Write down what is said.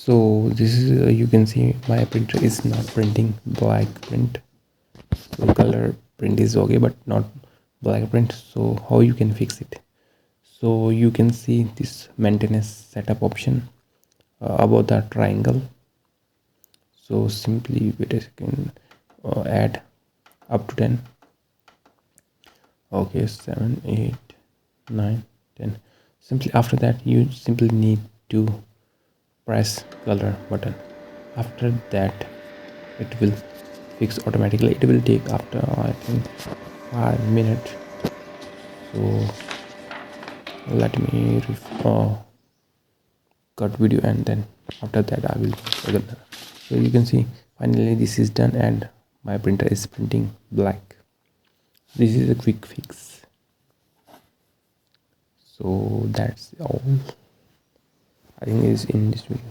So this is you can see my printer is not printing black print. So color print is okay but not black print. So how you can fix it? So you can see this maintenance setup option above the triangle. So simply wait a second, add up to 10. Okay, 7, 8, 9, 10. Simply after that you simply need to press color button. After that it will fix automatically. It will take after I think 5 minutes. So let me cut video and then after that I will again. So you can see finally this is done and my printer is printing black. This is a quick fix. So that's all I think is in this video.